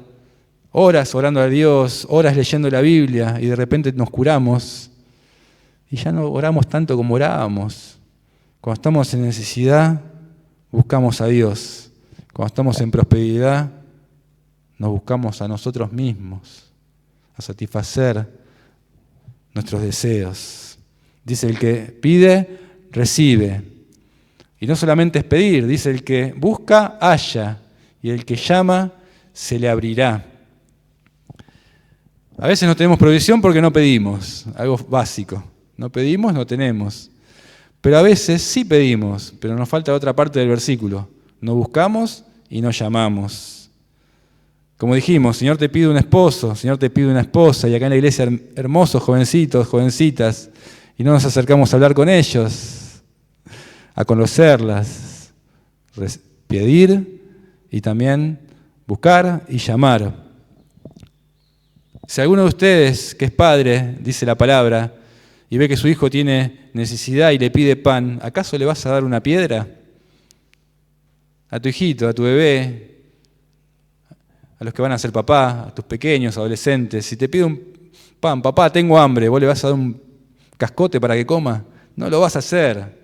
Speaker 1: horas orando a Dios, horas leyendo la Biblia, y de repente nos curamos y ya no oramos tanto como orábamos? Cuando estamos en necesidad, buscamos a Dios. Cuando estamos en prosperidad, nos buscamos a nosotros mismos, a satisfacer nuestros deseos. Dice, el que pide, recibe. Y no solamente es pedir, dice, el que busca, halla, y el que llama, se le abrirá. A veces no tenemos provisión porque no pedimos, algo básico. No pedimos, no tenemos. Pero a veces sí pedimos, pero nos falta otra parte del versículo. No buscamos y no llamamos. Como dijimos, Señor, te pido un esposo, Señor, te pido una esposa, y acá en la iglesia hermosos jovencitos, jovencitas, y no nos acercamos a hablar con ellos, a conocerlas, pedir y también buscar y llamar. Si alguno de ustedes que es padre, dice la palabra, y ve que su hijo tiene necesidad y le pide pan, ¿acaso le vas a dar una piedra? A tu hijito, a tu bebé, a los que van a ser papá, a tus pequeños, adolescentes. Si te pide un pan, papá, tengo hambre, ¿vos le vas a dar un cascote para que coma? No lo vas a hacer.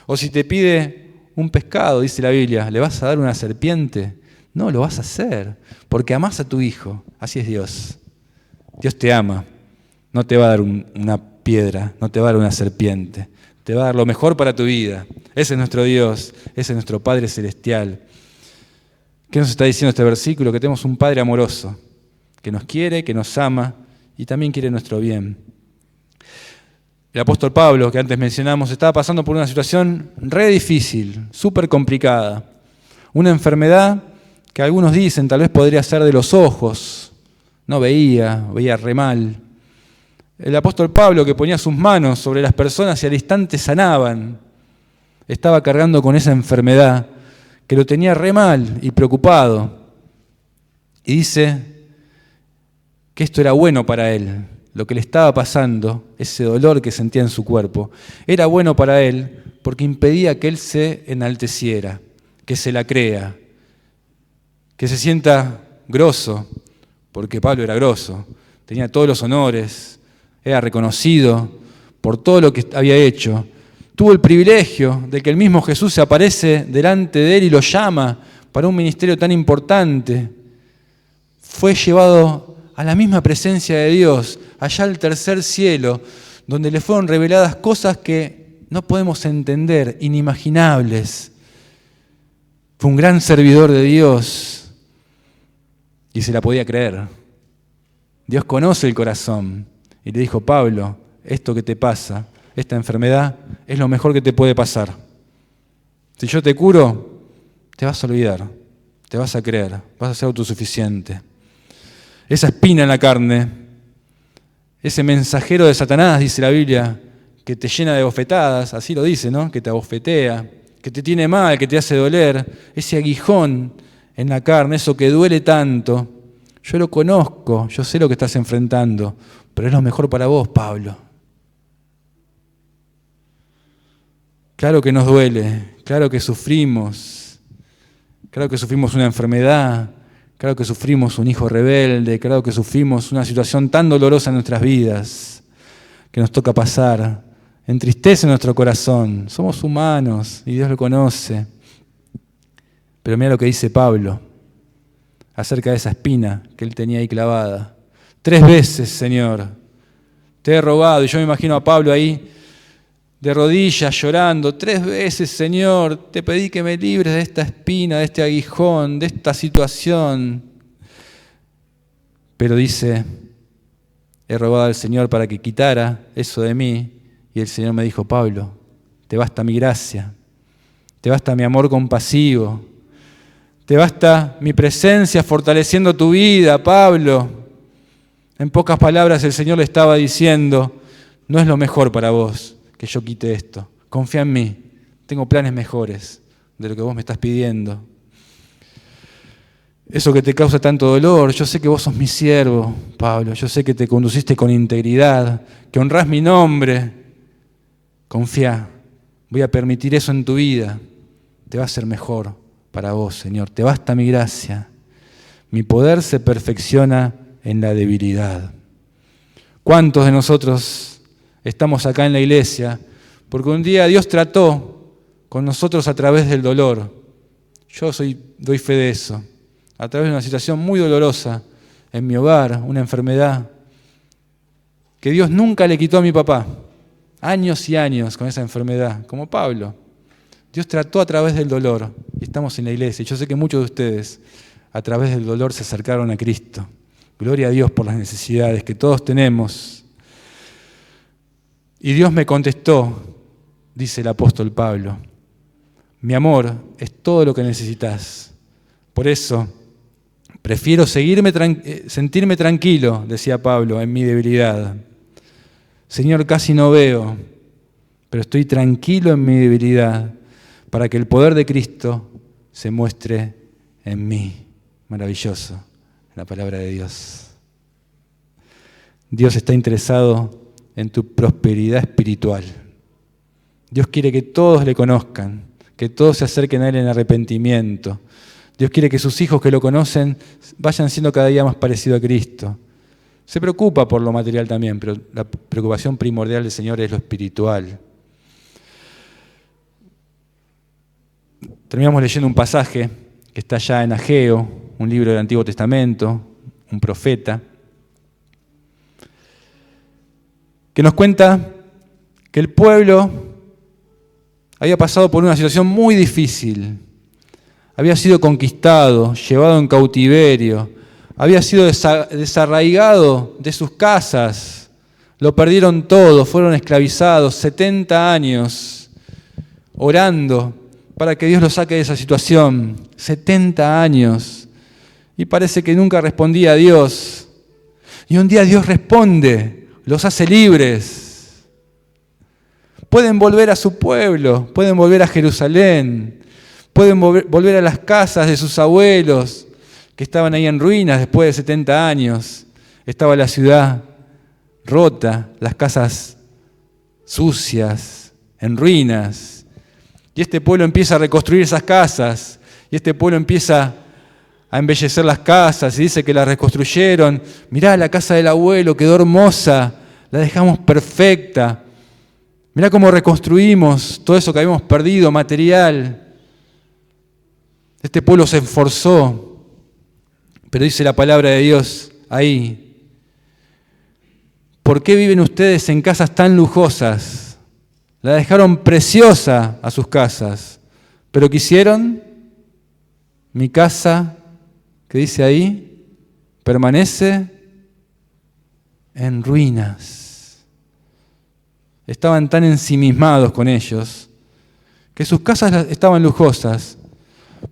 Speaker 1: O si te pide un pescado, dice la Biblia, ¿le vas a dar una serpiente? No lo vas a hacer, porque amás a tu hijo. Así es Dios. Dios te ama. No te va a dar una piedra, no te va a dar una serpiente. Te va a dar lo mejor para tu vida. Ese es nuestro Dios, ese es nuestro Padre Celestial. ¿Qué nos está diciendo este versículo? Que tenemos un Padre amoroso, que nos quiere, que nos ama y también quiere nuestro bien. El apóstol Pablo, que antes mencionamos, estaba pasando por una situación re difícil, súper complicada. Una enfermedad que algunos dicen tal vez podría ser de los ojos. No veía re mal. El apóstol Pablo, que ponía sus manos sobre las personas y al instante sanaban, estaba cargando con esa enfermedad que lo tenía re mal y preocupado. Y dice que esto era bueno para él, lo que le estaba pasando, ese dolor que sentía en su cuerpo, era bueno para él porque impedía que él se enalteciera, que se la crea, que se sienta grosso, porque Pablo era grosso, tenía todos los honores, era reconocido por todo lo que había hecho. Tuvo el privilegio de que el mismo Jesús se aparece delante de él y lo llama para un ministerio tan importante. Fue llevado a la misma presencia de Dios, allá al tercer cielo, donde le fueron reveladas cosas que no podemos entender, inimaginables. Fue un gran servidor de Dios y se la podía creer. Dios conoce el corazón y le dijo, Pablo, esto que te pasa, esta enfermedad, es lo mejor que te puede pasar. Si yo te curo, te vas a olvidar, te vas a creer, vas a ser autosuficiente. Esa espina en la carne, ese mensajero de Satanás, dice la Biblia, que te llena de bofetadas, así lo dice, ¿no? Que te abofetea, que te tiene mal, que te hace doler, ese aguijón en la carne, eso que duele tanto. Yo lo conozco, yo sé lo que estás enfrentando, pero es lo mejor para vos, Pablo. Claro que nos duele, claro que sufrimos una enfermedad, claro que sufrimos un hijo rebelde, claro que sufrimos una situación tan dolorosa en nuestras vidas que nos toca pasar, entristece nuestro corazón. Somos humanos y Dios lo conoce. Pero mira lo que dice Pablo acerca de esa espina que él tenía ahí clavada. 3 veces, Señor, te he rogado, y yo me imagino a Pablo ahí de rodillas llorando, 3 veces, Señor, te pedí que me libres de esta espina, de este aguijón, de esta situación. Pero dice, he rogado al Señor para que quitara eso de mí, y el Señor me dijo, Pablo, te basta mi gracia, te basta mi amor compasivo, te basta mi presencia fortaleciendo tu vida, Pablo. En pocas palabras el Señor le estaba diciendo, no es lo mejor para vos que yo quite esto, confía en mí, tengo planes mejores de lo que vos me estás pidiendo. Eso que te causa tanto dolor, yo sé que vos sos mi siervo, Pablo, yo sé que te conduciste con integridad, que honrás mi nombre. Confía, voy a permitir eso en tu vida, te va a ser mejor para vos, Señor. Te basta mi gracia, mi poder se perfecciona en la debilidad. ¿Cuántos de nosotros estamos acá en la iglesia porque un día Dios trató con nosotros a través del dolor? Yo doy fe de eso. A través de una situación muy dolorosa en mi hogar, una enfermedad que Dios nunca le quitó a mi papá. Años y años con esa enfermedad, como Pablo. Dios trató a través del dolor y estamos en la iglesia. Y yo sé que muchos de ustedes a través del dolor se acercaron a Cristo. Gloria a Dios por las necesidades que todos tenemos. Y Dios me contestó, dice el apóstol Pablo, mi amor es todo lo que necesitas. Por eso prefiero sentirme tranquilo, decía Pablo, en mi debilidad. Señor, casi no veo, pero estoy tranquilo en mi debilidad para que el poder de Cristo se muestre en mí. Maravilloso, la palabra de Dios. Dios está interesado en tu prosperidad espiritual. Dios quiere que todos le conozcan, que todos se acerquen a Él en arrepentimiento. Dios quiere que sus hijos que lo conocen vayan siendo cada día más parecidos a Cristo. Se preocupa por lo material también, pero la preocupación primordial del Señor es lo espiritual. Terminamos leyendo un pasaje que está ya en Ageo, un libro del Antiguo Testamento, un profeta, que nos cuenta que el pueblo había pasado por una situación muy difícil. Había sido conquistado, llevado en cautiverio, había sido desarraigado de sus casas, lo perdieron todo, fueron esclavizados 70 años orando para que Dios los saque de esa situación, 70 años, y parece que nunca respondía a Dios. Y un día Dios responde, los hace libres. Pueden volver a su pueblo, pueden volver a Jerusalén, pueden volver a las casas de sus abuelos, que estaban ahí en ruinas después de 70 años. Estaba la ciudad rota, las casas sucias, en ruinas. Y este pueblo empieza a reconstruir esas casas, y este pueblo empieza a embellecer las casas, y dice que las reconstruyeron. Mirá, la casa del abuelo quedó hermosa, la dejamos perfecta. Mirá cómo reconstruimos todo eso que habíamos perdido, material. Este pueblo se esforzó. Pero dice la palabra de Dios ahí, ¿por qué viven ustedes en casas tan lujosas? La dejaron preciosa a sus casas, pero ¿qué hicieron? Mi casa, que dice ahí, permanece en ruinas. Estaban tan ensimismados con ellos que sus casas estaban lujosas,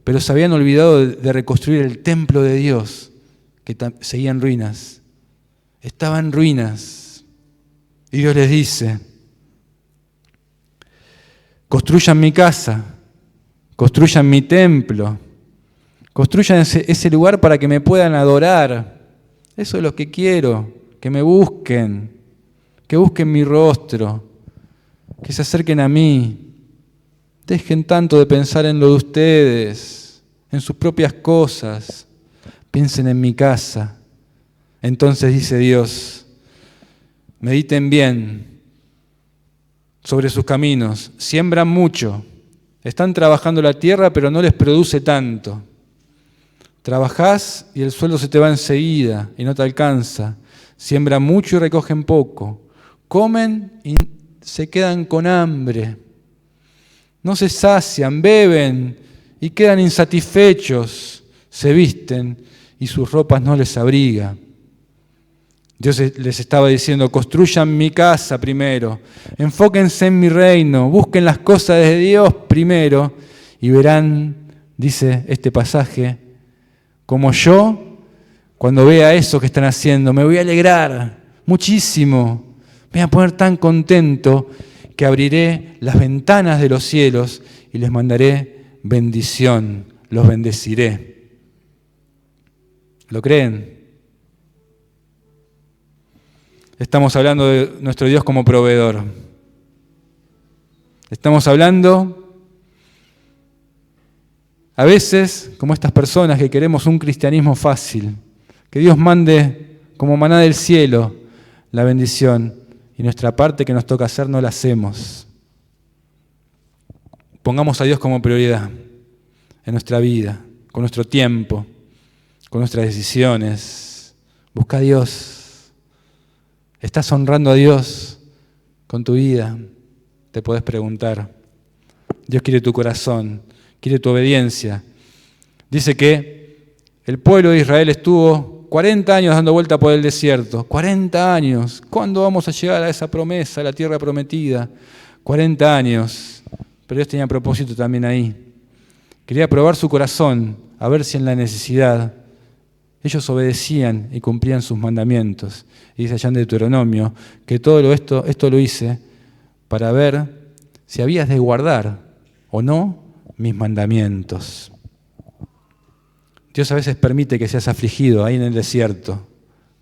Speaker 1: pero se habían olvidado de reconstruir el templo de Dios, que seguía en ruinas. Estaba en ruinas. Y Dios les dice, construyan mi casa, construyan mi templo, construyan ese lugar para que me puedan adorar. Eso es lo que quiero, que me busquen, que busquen mi rostro, que se acerquen a mí. Dejen tanto de pensar en lo de ustedes, en sus propias cosas. Piensen en mi casa. Entonces dice Dios, mediten bien sobre sus caminos. Siembran mucho. Están trabajando la tierra, pero no les produce tanto. Trabajás y el sueldo se te va enseguida y no te alcanza. Siembran mucho y recogen poco. Comen y se quedan con hambre. No se sacian, beben y quedan insatisfechos, se visten y sus ropas no les abriga. Dios les estaba diciendo, construyan mi casa primero, enfóquense en mi reino, busquen las cosas de Dios primero y verán, dice este pasaje, como yo, cuando vea eso que están haciendo, me voy a alegrar muchísimo, me voy a poner tan contento que abriré las ventanas de los cielos y les mandaré bendición, los bendeciré. ¿Lo creen? Estamos hablando de nuestro Dios como proveedor. Estamos hablando, a veces, como estas personas que queremos un cristianismo fácil, que Dios mande como maná del cielo la bendición y nuestra parte que nos toca hacer no la hacemos. Pongamos a Dios como prioridad en nuestra vida, con nuestro tiempo, con nuestras decisiones. Busca a Dios. ¿Estás honrando a Dios con tu vida? Te podés preguntar. Dios quiere tu corazón, quiere tu obediencia. Dice que el pueblo de Israel estuvo 40 años dando vuelta por el desierto. 40 años. ¿Cuándo vamos a llegar a esa promesa, a la tierra prometida? 40 años. Pero Dios tenía propósito también ahí. Quería probar su corazón, a ver si en la necesidad ellos obedecían y cumplían sus mandamientos. Y dice allá en Deuteronomio que todo esto lo hice para ver si habías de guardar o no mis mandamientos. Dios a veces permite que seas afligido ahí en el desierto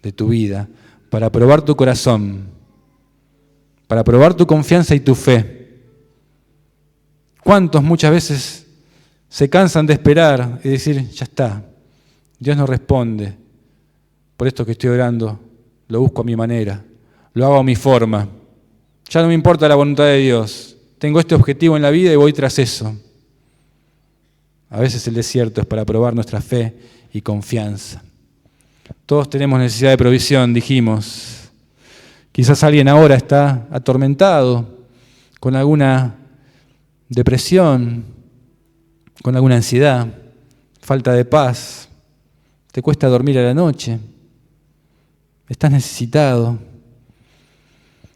Speaker 1: de tu vida para probar tu corazón, para probar tu confianza y tu fe. ¿Cuántos muchas veces se cansan de esperar y decir, ya está, Dios no responde, por esto que estoy orando, lo busco a mi manera, lo hago a mi forma, ya no me importa la voluntad de Dios, tengo este objetivo en la vida y voy tras eso. A veces el desierto es para probar nuestra fe y confianza. Todos tenemos necesidad de provisión, dijimos. Quizás alguien ahora está atormentado con alguna depresión, con alguna ansiedad, falta de paz. Te cuesta dormir a la noche. Estás necesitado.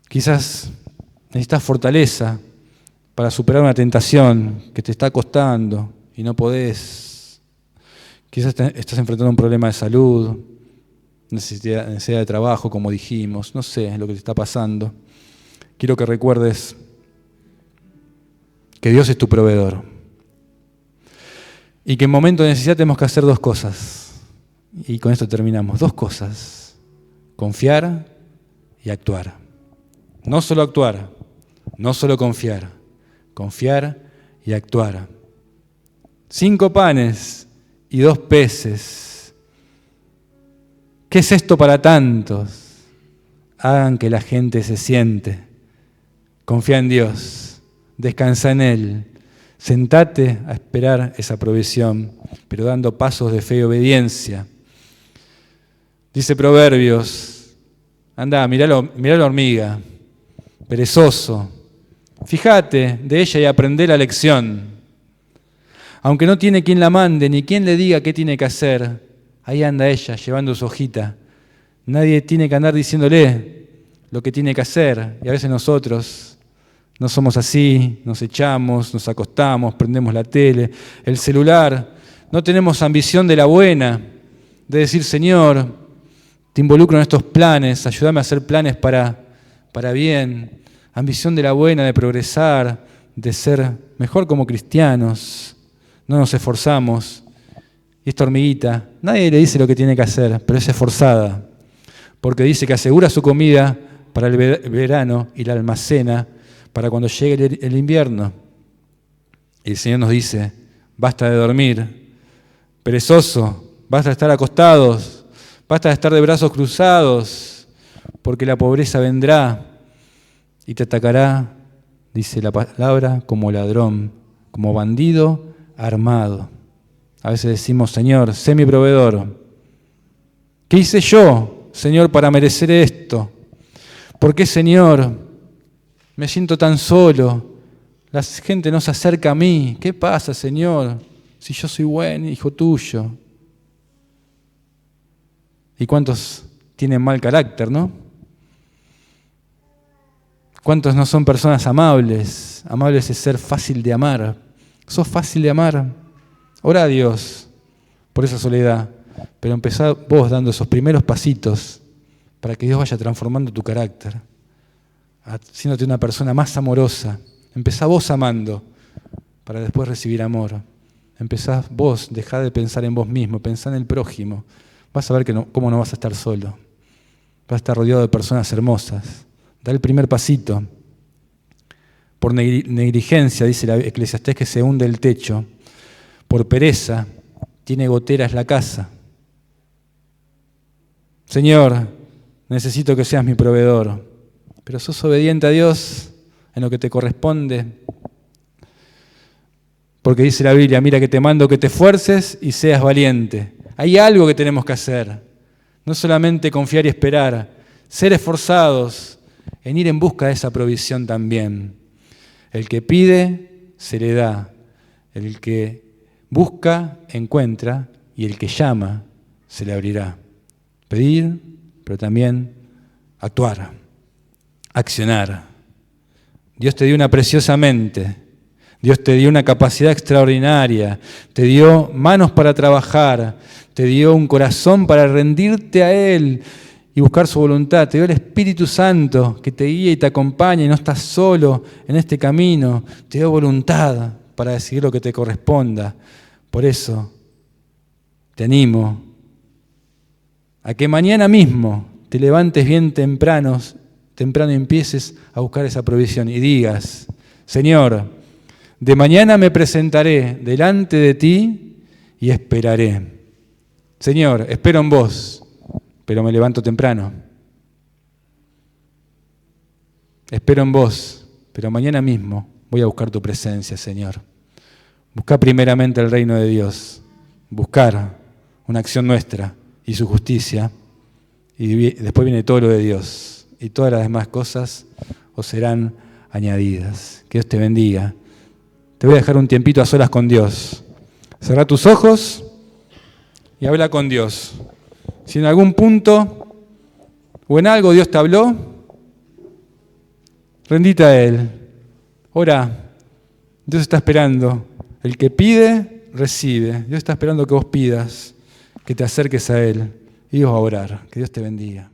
Speaker 1: Quizás necesitas fortaleza para superar una tentación que te está costando y no podés. Quizás estás enfrentando un problema de salud, necesidad de trabajo, como dijimos. No sé lo que te está pasando. Quiero que recuerdes que Dios es tu proveedor y que en momento de necesidad tenemos que hacer dos cosas. Y con esto terminamos. Dos cosas. Confiar y actuar. No solo actuar, no solo confiar. Confiar y actuar. 5 panes y 2 peces. ¿Qué es esto para tantos? Hagan que la gente se siente. Confía en Dios. Descansa en Él. Sentate a esperar esa provisión, pero dando pasos de fe y obediencia. Dice Proverbios, anda, mirá la hormiga, perezoso. Fíjate de ella y aprendé la lección. Aunque no tiene quien la mande, ni quien le diga qué tiene que hacer, ahí anda ella llevando su hojita. Nadie tiene que andar diciéndole lo que tiene que hacer. Y a veces nosotros no somos así, nos echamos, nos acostamos, prendemos la tele, el celular. No tenemos ambición de la buena, de decir, Señor, te involucro en estos planes, ayúdame a hacer planes para bien. Ambición de la buena, de progresar, de ser mejor como cristianos. No nos esforzamos. Y esta hormiguita, nadie le dice lo que tiene que hacer, pero es esforzada, porque dice que asegura su comida para el verano y la almacena para cuando llegue el invierno. Y el Señor nos dice, basta de dormir, perezoso, basta de estar acostados, basta de estar de brazos cruzados, porque la pobreza vendrá y te atacará, dice la palabra, como ladrón, como bandido armado. A veces decimos, Señor, sé mi proveedor. ¿Qué hice yo, Señor, para merecer esto? ¿Por qué, Señor, me siento tan solo? La gente no se acerca a mí. ¿Qué pasa, Señor, si yo soy buen hijo tuyo? ¿Y cuántos tienen mal carácter, ¿no? ¿Cuántos no son personas amables? Amables es ser fácil de amar. ¿Sos fácil de amar? Ora a Dios por esa soledad, pero empezá vos dando esos primeros pasitos para que Dios vaya transformando tu carácter, haciéndote una persona más amorosa. Empezá vos amando para después recibir amor. Empezá vos, dejá de pensar en vos mismo, pensá en el prójimo. Vas a ver que cómo no vas a estar solo. Vas a estar rodeado de personas hermosas. Da el primer pasito. Por negligencia, dice la Eclesiastés, que se hunde el techo. Por pereza, tiene goteras la casa. Señor, necesito que seas mi proveedor. Pero sos obediente a Dios en lo que te corresponde. Porque dice la Biblia, mira que te mando que te esfuerces y seas valiente. Hay algo que tenemos que hacer. No solamente confiar y esperar, ser esforzados en ir en busca de esa provisión también. El que pide, se le da. El que busca, encuentra. Y el que llama, se le abrirá. Pedir, pero también actuar, accionar. Dios te dio una preciosa mente. Dios te dio una capacidad extraordinaria. Te dio manos para trabajar. Te dio un corazón para rendirte a Él y buscar su voluntad. Te dio el Espíritu Santo que te guía y te acompaña y no estás solo en este camino. Te dio voluntad para decidir lo que te corresponda. Por eso te animo a que mañana mismo te levantes bien temprano y empieces a buscar esa provisión y digas, Señor, de mañana me presentaré delante de ti y esperaré. Señor, espero en vos, pero me levanto temprano. Espero en vos, pero mañana mismo voy a buscar tu presencia, Señor. Buscar primeramente el reino de Dios, buscar una acción nuestra y su justicia, y después viene todo lo de Dios, y todas las demás cosas os serán añadidas. Que Dios te bendiga. Te voy a dejar un tiempito a solas con Dios. Cerrá tus ojos y habla con Dios. Si en algún punto o en algo Dios te habló, rendite a Él. Ora. Dios está esperando. El que pide, recibe. Dios está esperando que vos pidas, que te acerques a Él. Y Dios va a orar. Que Dios te bendiga.